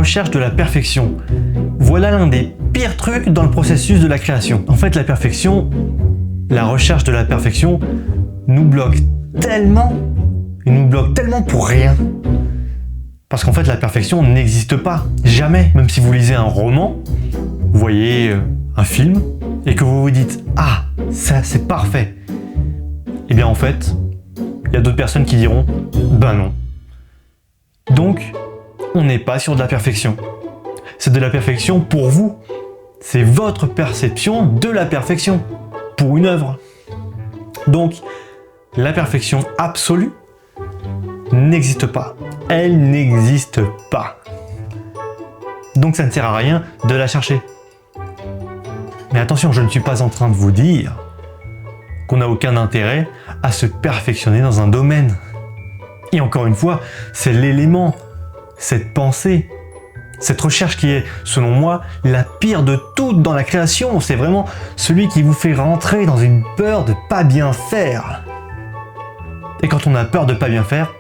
recherche de la perfection. Voilà l'un des pires trucs dans le processus de la création. En fait, la perfection, la recherche de la perfection, nous bloque tellement pour rien. Parce qu'en fait, la perfection n'existe pas, jamais. Même si vous lisez un roman, vous voyez un film, et que vous vous dites « Ah, ça c'est parfait !» Eh bien en fait, il y a d'autres personnes qui diront « Ben non !» Donc, on n'est pas sur de la perfection. C'est de la perfection pour vous. C'est votre perception de la perfection pour une œuvre. Donc, la perfection absolue n'existe pas. Elle n'existe pas. Donc ça ne sert à rien de la chercher. Mais attention, je ne suis pas en train de vous dire qu'on n'a aucun intérêt à se perfectionner dans un domaine. Et encore une fois, c'est l'élément, cette pensée, cette recherche qui est, selon moi, la pire de toutes dans la création. C'est vraiment celui qui vous fait rentrer dans une peur de pas bien faire. Et quand on a peur de pas bien faire,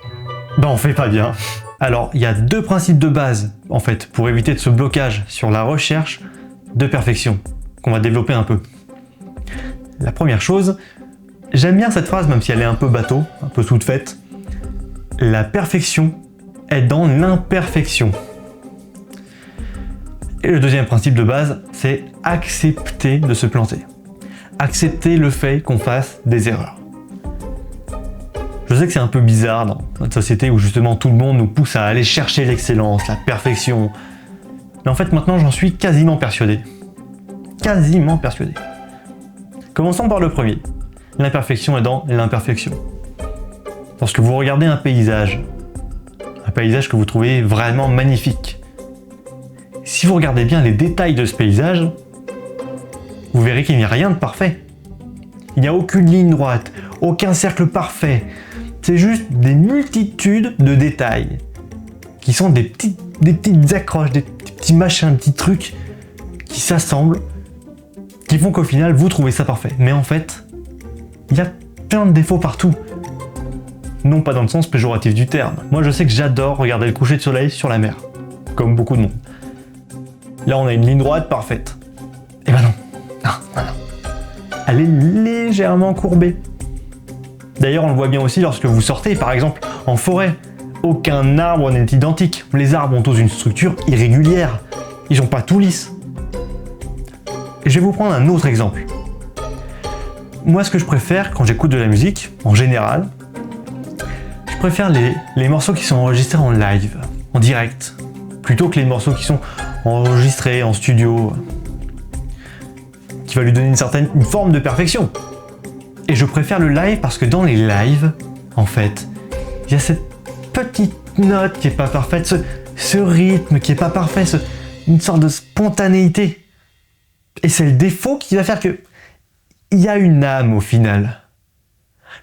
ben on fait pas bien. Alors, il y a deux principes de base, en fait, pour éviter de ce blocage sur la recherche de perfection, qu'on va développer un peu. La première chose, j'aime bien cette phrase, même si elle est un peu bateau, un peu toute faite. La perfection est dans l'imperfection. Et le deuxième principe de base, c'est accepter de se planter. Accepter le fait qu'on fasse des erreurs. Je sais que c'est un peu bizarre dans notre société où justement tout le monde nous pousse à aller chercher l'excellence, la perfection. Mais en fait maintenant j'en suis quasiment persuadé. Quasiment persuadé. Commençons par le premier. L'imperfection est dans l'imperfection. Lorsque vous regardez un paysage que vous trouvez vraiment magnifique, si vous regardez bien les détails de ce paysage, vous verrez qu'il n'y a rien de parfait. Il n'y a aucune ligne droite, aucun cercle parfait. C'est juste des multitudes de détails qui sont des petites accroches, des petits machins, des petits trucs qui s'assemblent, qui font qu'au final vous trouvez ça parfait. Mais en fait, il y a plein de défauts partout. Non pas dans le sens péjoratif du terme. Moi je sais que j'adore regarder le coucher de soleil sur la mer, comme beaucoup de monde. Là on a une ligne droite parfaite. Eh ben non. Non. Elle est légèrement courbée. D'ailleurs, on le voit bien aussi lorsque vous sortez, par exemple, en forêt. Aucun arbre n'est identique. Les arbres ont tous une structure irrégulière. Ils sont pas tout lisses. Et je vais vous prendre un autre exemple. Moi, ce que je préfère quand j'écoute de la musique, en général, je préfère les morceaux qui sont enregistrés en live, en direct, plutôt que les morceaux qui sont enregistrés en studio, qui va lui donner une forme de perfection. Et je préfère le live parce que dans les lives, en fait, il y a cette petite note qui est pas parfaite, ce rythme qui est pas parfait, une sorte de spontanéité. Et c'est le défaut qui va faire que il y a une âme au final.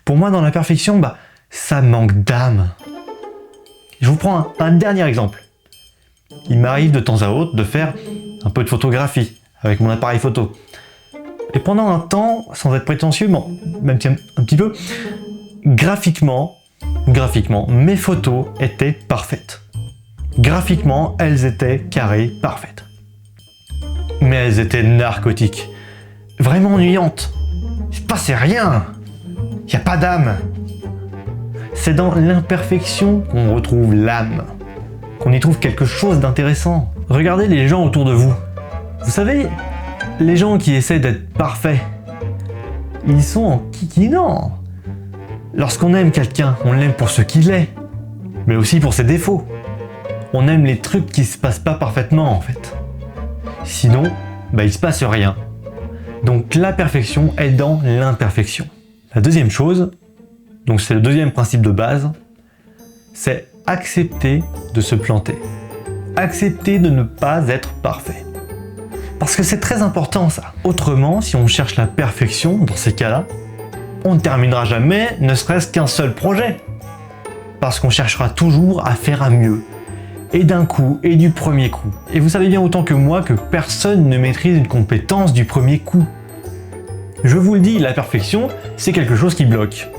Pour moi, dans la perfection, ça manque d'âme. Je vous prends un dernier exemple. Il m'arrive de temps à autre de faire un peu de photographie avec mon appareil photo. Et pendant un temps, sans être prétentieux, même un petit peu, graphiquement, mes photos étaient parfaites. Graphiquement, elles étaient carrées, parfaites. Mais elles étaient narcotiques. Vraiment ennuyantes. Il se passait rien. Il n'y a pas d'âme. C'est dans l'imperfection qu'on retrouve l'âme. Qu'on y trouve quelque chose d'intéressant. Regardez les gens autour de vous. Vous savez, les gens qui essaient d'être parfaits, ils sont en kikinant. Lorsqu'on aime quelqu'un, on l'aime pour ce qu'il est, mais aussi pour ses défauts. On aime les trucs qui se passent pas parfaitement en fait. Sinon, il se passe rien. Donc la perfection est dans l'imperfection. La deuxième chose, donc c'est le deuxième principe de base, c'est accepter de se planter. Accepter de ne pas être parfait. Parce que c'est très important ça. Autrement, si on cherche la perfection dans ces cas-là, on ne terminera jamais ne serait-ce qu'un seul projet. Parce qu'on cherchera toujours à faire à mieux. Et d'un coup, et du premier coup. Et vous savez bien autant que moi que personne ne maîtrise une compétence du premier coup. Je vous le dis, la perfection, c'est quelque chose qui bloque.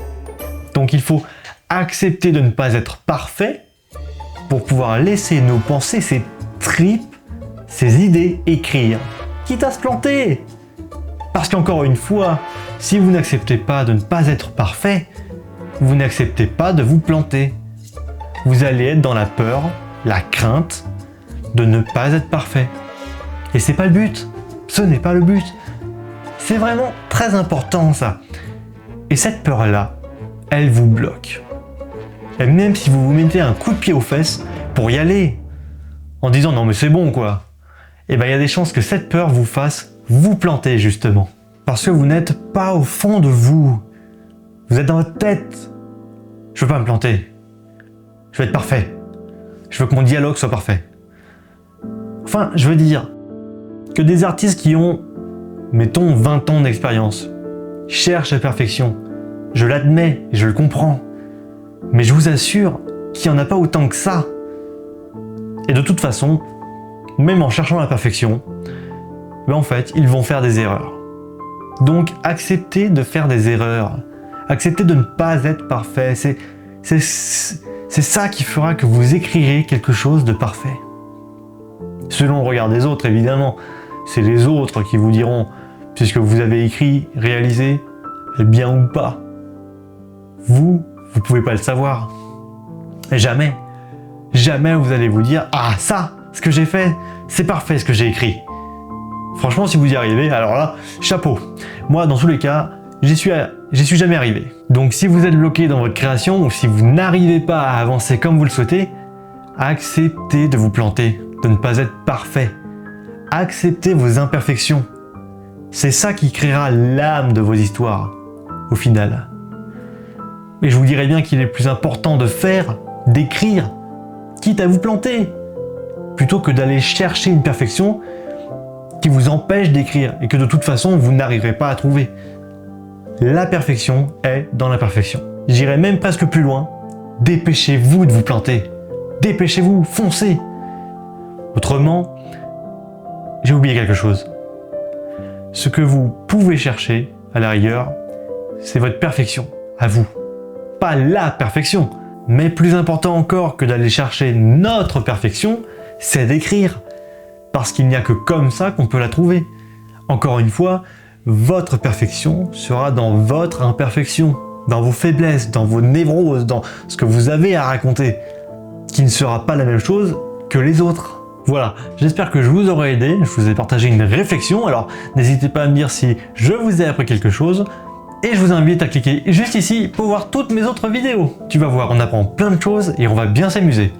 Donc il faut accepter de ne pas être parfait pour pouvoir laisser nos pensées s'exprimer script, ses idées, écrire, quitte à se planter. Parce qu'encore une fois, si vous n'acceptez pas de ne pas être parfait, vous n'acceptez pas de vous planter. Vous allez être dans la peur, la crainte de ne pas être parfait. Et c'est pas le but. Ce n'est pas le but. C'est vraiment très important ça. Et cette peur-là, elle vous bloque. Et même si vous vous mettez un coup de pied aux fesses pour y aller, en disant non mais c'est bon quoi, et ben il y a des chances que cette peur vous fasse vous planter justement. Parce que vous n'êtes pas au fond de vous. Vous êtes dans votre tête. Je veux pas me planter. Je veux être parfait. Je veux que mon dialogue soit parfait. Enfin, je veux dire que des artistes qui ont, mettons, 20 ans d'expérience, cherchent la perfection. Je l'admets, je le comprends. Mais je vous assure qu'il n'y en a pas autant que ça. Et de toute façon, même en cherchant la perfection, ben en fait, ils vont faire des erreurs. Donc, acceptez de faire des erreurs. Acceptez de ne pas être parfait. C'est ça qui fera que vous écrirez quelque chose de parfait. Selon le regard des autres, évidemment. C'est les autres qui vous diront si ce que vous avez écrit, réalisé, est bien ou pas. Vous pouvez pas le savoir. Et jamais vous allez vous dire « Ah, ça, ce que j'ai fait, c'est parfait ce que j'ai écrit ». Franchement, si vous y arrivez, alors là, chapeau. Moi, dans tous les cas, j'y suis jamais arrivé. Donc si vous êtes bloqué dans votre création ou si vous n'arrivez pas à avancer comme vous le souhaitez, acceptez de vous planter, de ne pas être parfait. Acceptez vos imperfections. C'est ça qui créera l'âme de vos histoires, au final. Et je vous dirais bien qu'il est plus important de faire, d'écrire, quitte à vous planter, plutôt que d'aller chercher une perfection qui vous empêche d'écrire et que de toute façon vous n'arriverez pas à trouver. La perfection est dans l'imperfection. J'irai même presque plus loin. Dépêchez-vous de vous planter. Dépêchez-vous, foncez. Autrement, j'ai oublié quelque chose. Ce que vous pouvez chercher, à la rigueur, c'est votre perfection, à vous. Pas la perfection, mais plus important encore que d'aller chercher notre perfection, c'est d'écrire. Parce qu'il n'y a que comme ça qu'on peut la trouver. Encore une fois, votre perfection sera dans votre imperfection, dans vos faiblesses, dans vos névroses, dans ce que vous avez à raconter, qui ne sera pas la même chose que les autres. Voilà, j'espère que je vous aurai aidé, je vous ai partagé une réflexion, alors n'hésitez pas à me dire si je vous ai appris quelque chose, et je vous invite à cliquer juste ici pour voir toutes mes autres vidéos. Tu vas voir, on apprend plein de choses et on va bien s'amuser.